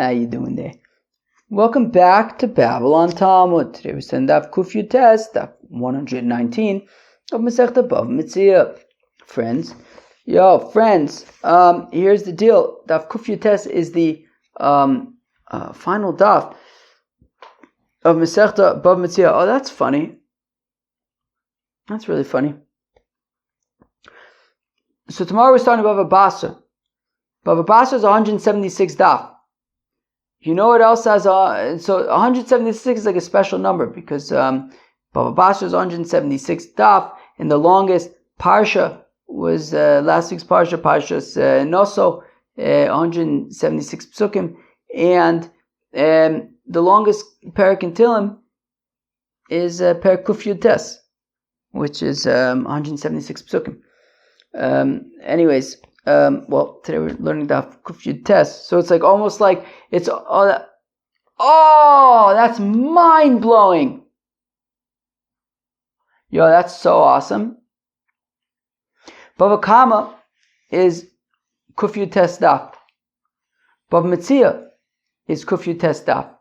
How you doing there? Welcome back to Babylon Talmud. Today we send Daf Kuf Yutes, Daf 119 of Masechta BavaMetzia. Friends, here's the deal. Daf Kuf Yutes is the final Daf of Masechta BavaMetzia. Oh, that's funny. That's really funny. So tomorrow we're starting Bava Basra. Bava Basra is 176 Daf. You know what else has so 176 is like a special number because Bava Basra is 176 daf, and the longest parsha was last week's parsha, Parshas Noso, 176 psukim, and the longest parak in Tilim is parak Kuf Yutes, which is 176 psukim. Today we're learning Daf Kuf Yutes, so it's like almost like it's that's mind blowing. Yo, that's so awesome. Bava Kama is Kuf Yutes Daf. BavaMetzia is Kuf Yutes Daf.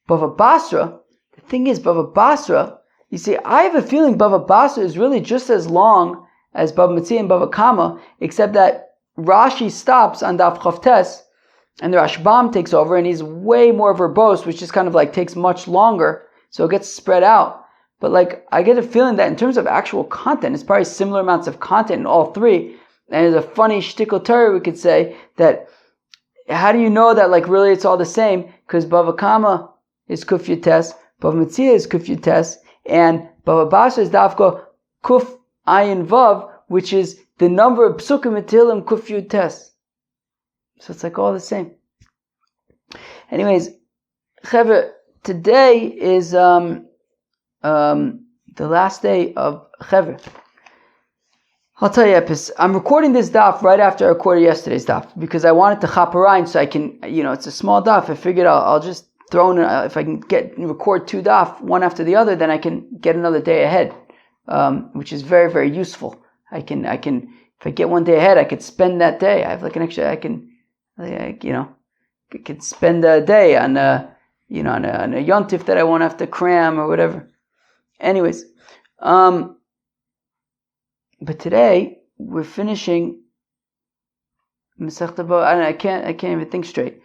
Bava Basra, the thing is, Bava Basra, you see, I have a feeling Bava Basra is really just as long as BavaMetzia and Bava Kama, except that Rashi stops on Daf Chavtes, and the Rashbam takes over, and he's way more verbose, which just kind of like takes much longer, so it gets spread out. But like, I get a feeling that in terms of actual content, it's probably similar amounts of content in all three. And there's a funny shtickle Torah we could say that, how do you know that like really it's all the same? Because Bava Kama is Kuf Yutes, BavaMetzia is Kuf Yutes, and Bava Basra is Dafka Kuf Ayin Vav, which is the number of psukim in Tehillim Kuf Yutes. So it's like all the same. Anyways, Chevra, today is the last day of Chevra. I'll tell you, I'm recording this daf right after I recorded yesterday's daf because I wanted to chaperine so I can, it's a small daf. I figured I'll just throw in, if I can record two daf, one after the other, then I can get another day ahead, which is very, very useful. I can, if I get one day ahead, I could spend that day. I have like an extra, I could spend a day on a yontif that I won't have to cram or whatever. Anyways, but today we're finishing Masechta Bava. I can't even think straight.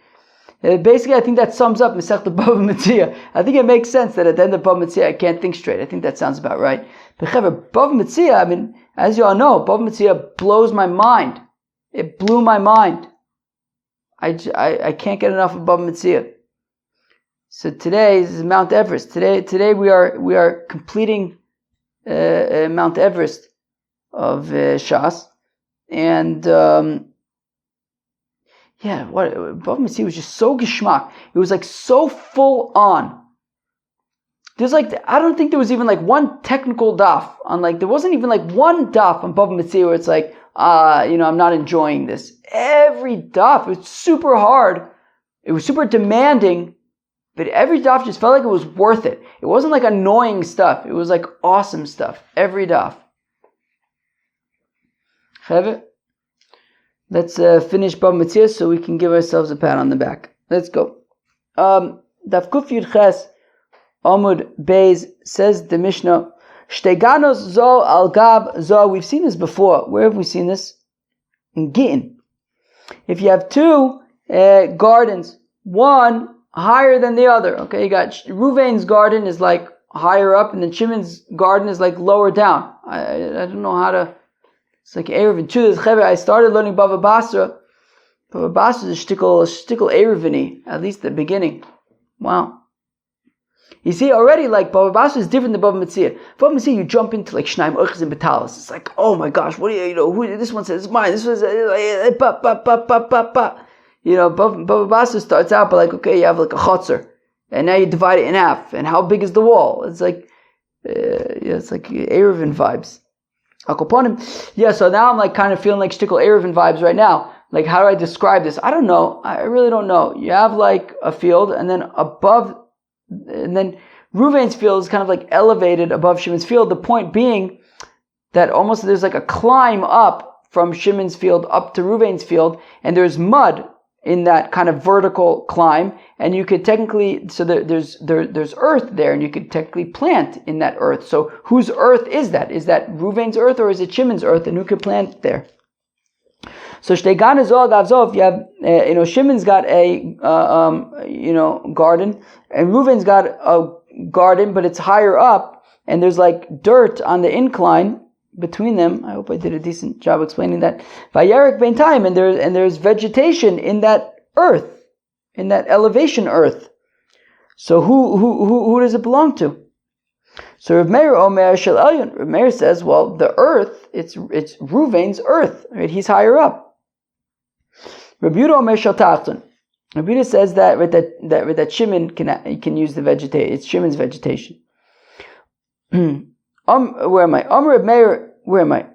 Basically, I think that sums up Masechta BavaMetzia. I think it makes sense that at the end of BavaMetzia I can't think straight. I think that sounds about right. But BavaMetzia, I mean, as you all know, BavaMetzia blows my mind. It blew my mind. I can't get enough of BavaMetzia. So today is Mount Everest. Today we are completing Mount Everest of Shas, and BavaMetzia was just so geschmack. It was like so full on. There's like, I don't think there was even like one technical daf on there wasn't even like one daf on BavaMetzia where it's like, I'm not enjoying this. Every daf, it was super hard. It was super demanding, but every daf just felt like it was worth it. It wasn't like annoying stuff. It was like awesome stuff. Every daf. Let's finish BavaMetzia so we can give ourselves a pat on the back. Let's go. Daf Kuf Yud Ches Amud Beis, says the Mishnah, Shteganos zo al gab zo. We've seen this before. Where have we seen this? In Gittin. If you have two gardens, one higher than the other. Okay, you got Ruvain's garden is like higher up, and then Shimon's garden is like lower down. I don't know how to. It's like Erev and Chudas Chevra. I started learning Bava Basra. Bava Basra is a shtickle Erevini, at least the beginning. Wow. You see, already, like, Bava Basra is different than BavaMetzia. BavaMetzia, you jump into, like, Shnaim Urchas and Betalis. It's like, oh my gosh, what do who, this one says it's mine, this one says, Bava Basra starts out by, like, okay, you have, like, a chotzer, and now you divide it in half, and how big is the wall? It's like, it's like Erevin vibes. So now I'm, like, kind of feeling like shtickle Erevin vibes right now. Like, how do I describe this? I don't know. I really don't know. You have, like, a field, and then Ruvain's field is kind of like elevated above Shimon's field. The point being that almost there's like a climb up from Shimon's field up to Ruvain's field, and there's mud in that kind of vertical climb, and you could technically, so there's earth there, and you could technically plant in that earth. So whose earth is that? Is that Reuven's earth or is it Shimon's earth? And who could plant there? So Shtegan is all Gavzov. You have, Shimon's got a garden, and Reuven's got a garden, but it's higher up, and there's like dirt on the incline between them. I hope I did a decent job explaining that. Vayerik ben time, and there's vegetation in that earth, in that elevation earth. So who does it belong to? So Rav Meir Omer Shel Elyon. Rav Meir says, well, the earth, it's Reuven's earth, right? He's higher up. Rabbi Yehuda Omer Shel Tachton. Rabbi Yehuda says that Shimon can use the vegetation. It's Shimon's vegetation. Where am I? Reb Meir. Where am I?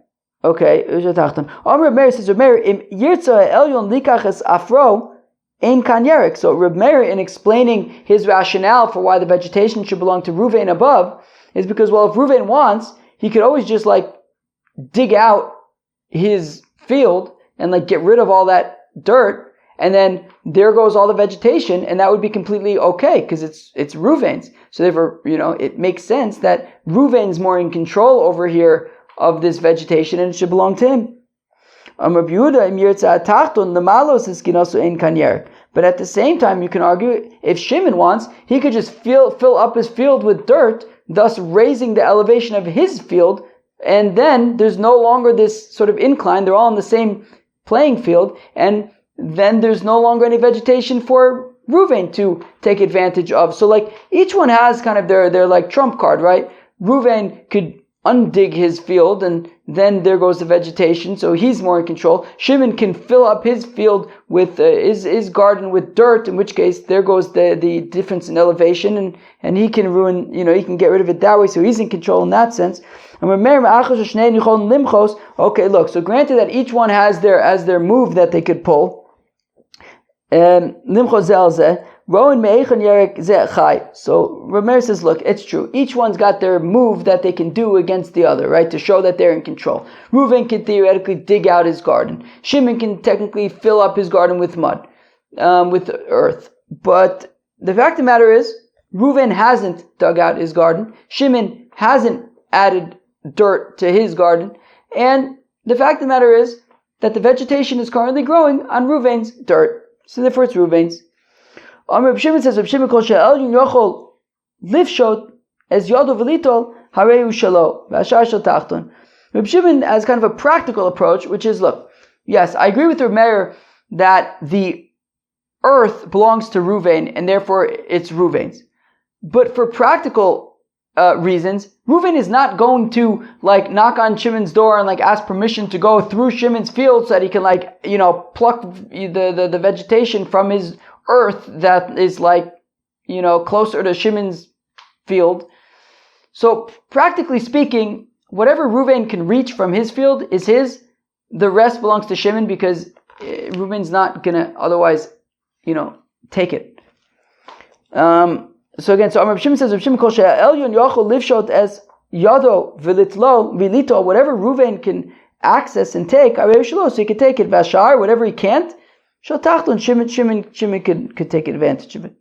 Okay. Reb Meir says, Reb Meir im yirtza elyon likachas afro ein kan yerek. So Reb Meir, in explaining his rationale for why the vegetation should belong to Reuven above, is because, well, if Reuven wants, he could always just like dig out his field and like get rid of all that dirt, and then there goes all the vegetation, and that would be completely okay because it's Reuven's. So therefore, it makes sense that Reuven's more in control over here of this vegetation, and it should belong to him. But at the same time, you can argue if Shimon wants, he could just fill up his field with dirt, thus raising the elevation of his field, and then there's no longer this sort of incline. They're all on the same playing field, and then there's no longer any vegetation for Reuven to take advantage of. So like each one has kind of their like trump card, right? Reuven could undig his field, and then there goes the vegetation, so he's more in control. Shimon can fill up his field with his garden with dirt, in which case there goes the difference in elevation, and he can ruin, he can get rid of it that way, so he's in control in that sense. Okay, look, so granted that each one has their move that they could pull. So Rameir says, look, it's true. Each one's got their move that they can do against the other, right? To show that they're in control. Reuven can theoretically dig out his garden. Shimon can technically fill up his garden with mud, with earth. But the fact of the matter is, Reuven hasn't dug out his garden. Shimon hasn't added dirt to his garden. And the fact of the matter is that the vegetation is currently growing on Reuven's dirt. So therefore it's Reuven's. Reb Shimon says, Reb Shimon kol she'elyon yochol lifshot as yado v'litol harei hu shelo v'ashar shel tachton. Reb Shimon has kind of a practical approach, which is, look, yes, I agree with Reb Meir that the earth belongs to Reuven, and therefore it's Reuven's. But for practical reasons, Reuven is not going to like knock on Shimon's door and like ask permission to go through Shimon's field so that he can pluck the vegetation from his earth that is closer to Shimon's field. So practically speaking, whatever Reuven can reach from his field is his. The rest belongs to Shimon because Reuven's not gonna otherwise, take it. So again, so Reb Shimon says, Reb Shimon kol she'elyon yochol lifshot as yado v'lito, whatever Reuven can access and take, so he could take it. Vashar, whatever he can't, shel tachton, Shimon could take advantage of it.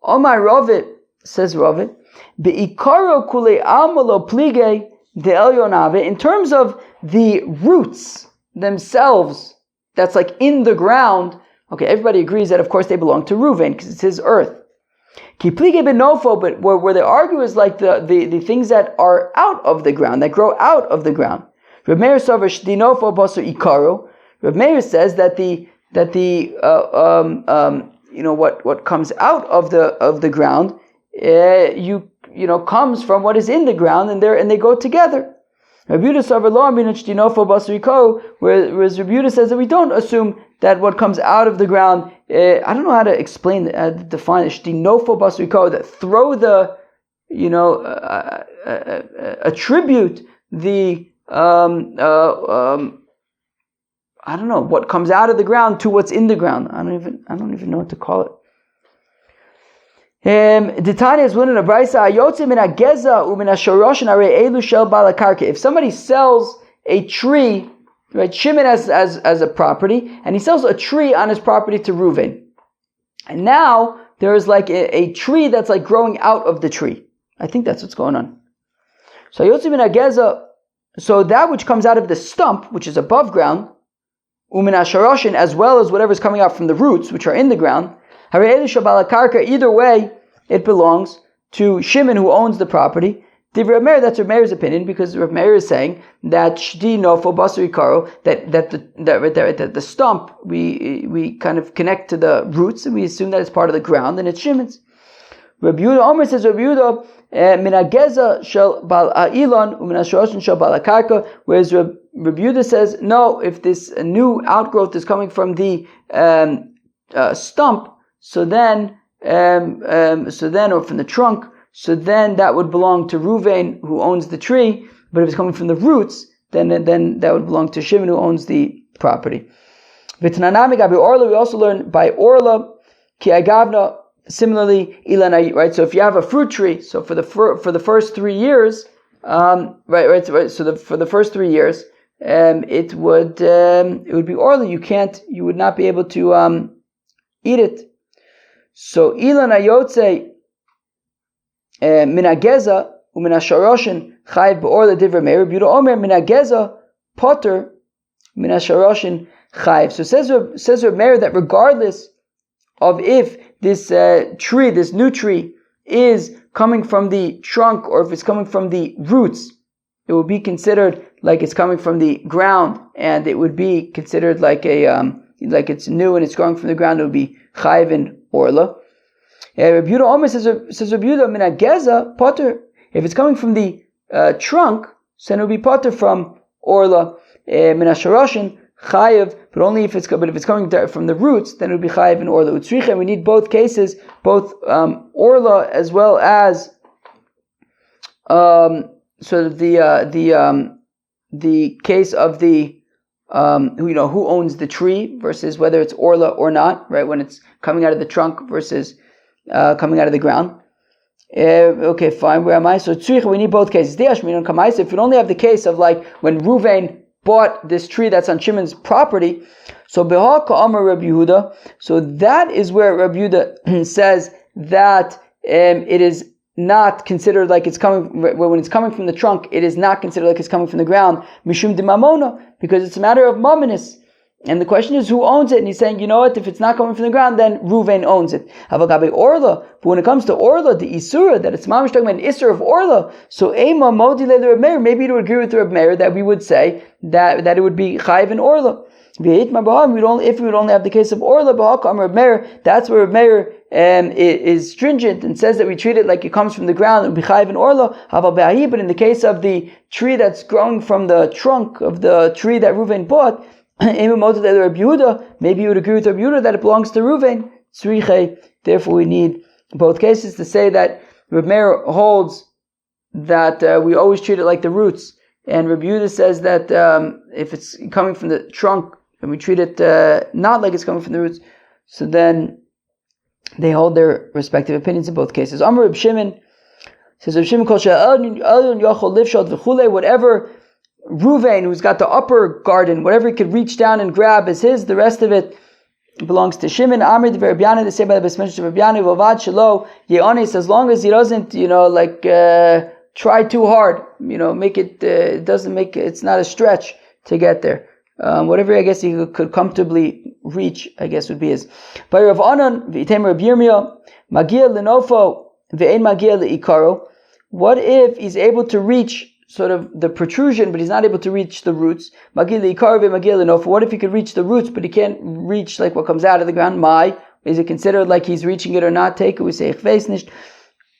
Omar Ravit, says Ravit, be'ikaro kulei amalo plige de elyon ave, in terms of the roots themselves, that's like in the ground, okay, everybody agrees that of course they belong to Reuven because it's his earth. But where they argue is like the things that are out of the ground, that grow out of the ground. Rav Meir says that what comes out of the ground, comes from what is in the ground, and they go together. Whereas Rabbi Yehuda says that we don't assume that what comes out of the ground, I don't know how to define it, shtinofo basriko, that throw the, attribute the, I don't know, what comes out of the ground to what's in the ground. I don't even know what to call it. If somebody sells a tree right? Shimon as a property, and he sells a tree on his property to Reuven. And now there is like a tree that's like growing out of the tree. I think that's what's going on. So Yotzi min hageza, so that which comes out of the stump, which is above ground, umin hasharoshin, as well as whatever is coming out from the roots, which are in the ground, either way, it belongs to Shimon, who owns the property. Divrei Meir, that's Rav Meir's opinion, because Rav Meir is saying that shdi nofo basari karo, that the stump we kind of connect to the roots, and we assume that it's part of the ground, and it's Shimon's. Rabbi Yehuda Omer says, Rabbi Yehuda min hageza shel bal ha'ilon umin hashoroshin shel bal hakarka, whereas Rabbi Yehuda says no, if this new outgrowth is coming from the stump, so then or from the trunk, so then that would belong to Reuven, who owns the tree. But if it's coming from the roots, then that would belong to Shimon, who owns the property. V'tananami gabi orla, we also learn by orla ki agavna. Similarly, ilanai, right? So if you have a fruit tree, so for the first 3 years, right. So for the first 3 years, it would be orla. You would not be able to eat it. So ilan ayotze min hageza umin hasharoshin chayiv beorla divrei Meir. Yehuda Omer min hageza potter min hasharoshin chayiv. So says Rav Meir that regardless of if this tree, this new tree, is coming from the trunk or if it's coming from the roots, it will be considered like it's coming from the ground, and it would be considered like like it's new and it's growing from the ground. It would be chayiv and orla. Rabbi Yehuda Omer says Rabbi Yehuda min hageza potter. If it's coming from the trunk, so then it would be potter from orla. Min hasharoshin chayiv, but only if it's coming from the roots, then it would be chayiv and orla utzricha. And we need both cases, both orla as well as so the case of the who owns the tree versus whether it's orla or not, right? When it's coming out of the trunk versus coming out of the ground. Okay, fine. Where am I? So tzricha, we need both cases. If we only have the case of like when Reuven bought this tree that's on Shimon's property, so beha ka'amar Rabbi Yehuda, so that is where Rabbi Yehuda says that it is not considered like it's coming, when it's coming from the trunk, it is not considered like it's coming from the ground, mishum de mamona, because it's a matter of mamonis. And the question is, who owns it? And he's saying, you know what, if it's not coming from the ground, then Reuven owns it. Havagabe orla, but when it comes to orla, the isura, that it's mamish talking about an isur of orla, so ema modi le Reb Meir, maybe it would agree with Reb Meir that we would say that it would be chayiv and orla. If we would only have the case of orla, b'hakam Reb Meir, that's where Reb Meir is stringent and says that we treat it like it comes from the ground, it would be chayiv and orla. But in the case of the tree that's growing from the trunk of the tree that Reuven bought, maybe you would agree with Rabbi Yehuda that it belongs to Reuven. Therefore, we need both cases to say that Rabbi Meir holds that we always treat it like the roots, and Rabbi Yehuda says that if it's coming from the trunk and we treat it not like it's coming from the roots, so then they hold their respective opinions in both cases. Amar Reb Shimon says, Reb Shimon whatever Reuven, who's got the upper garden, whatever he could reach down and grab is his. The rest of it belongs to Shimon. Amr de Verbiani, the same by the Besmesh of Verbiani, Vavad Shelo, Yeonis, as long as he doesn't, try too hard, make it, it's not a stretch to get there. Whatever I guess he could comfortably reach, I guess would be his. By Rav Anan, V'item Rav Yirmiyah, Magia Lenofo, Ve'en Magia Le'ikaro. What if he's able to reach sort of the protrusion, but he's not able to reach the roots? What if he could reach the roots, but he can't reach like what comes out of the ground? Is it considered like he's reaching it or not? Take it, we say nicht.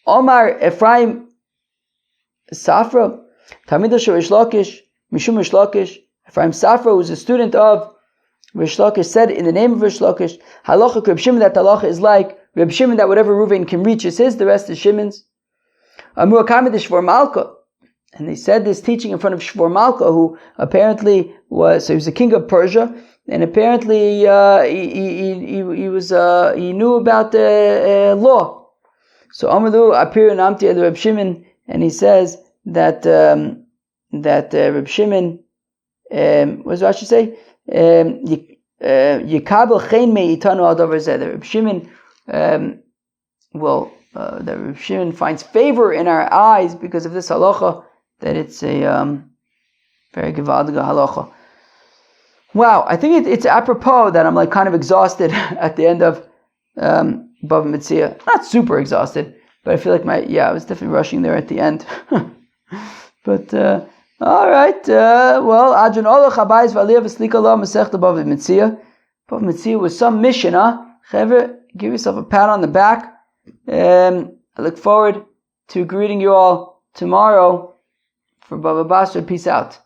Omar Ephraim Safra, Tamidah Rish Lakish, Mishum Rish Lakish. Ephraim Safra, who was a student of Rish Lakish, said in the name of Rish Lakish, Halacha Reb Shimon, that halacha is like Reb Shimon, that whatever Reuven can reach is his, the rest is Shimon's. Amur Kamedish for Malka. And they said this teaching in front of Shvor Malka, who apparently he was the king of Persia, and apparently he knew about the law. So Amalu Apir Namti Reb Shimon, and he says that Reb Shimon What does Rashi say? Yikabel chen me'itanu al davar zeh. The Reb Shimon the Reb Shimon finds favor in our eyes because of this halacha, that it's a very gewaldige halacha. Wow, I think it's apropos that I'm like kind of exhausted at the end of BavaMetzia. Not super exhausted, but I feel like I was definitely rushing there at the end. But all right, Adron Olach Habayis V'Aliyah V'Slika Lo Masechta BavaMetzia. BavaMetzia was some mission, huh? Chevre, give yourself a pat on the back. I look forward to greeting you all tomorrow for Bava Basra. Peace out.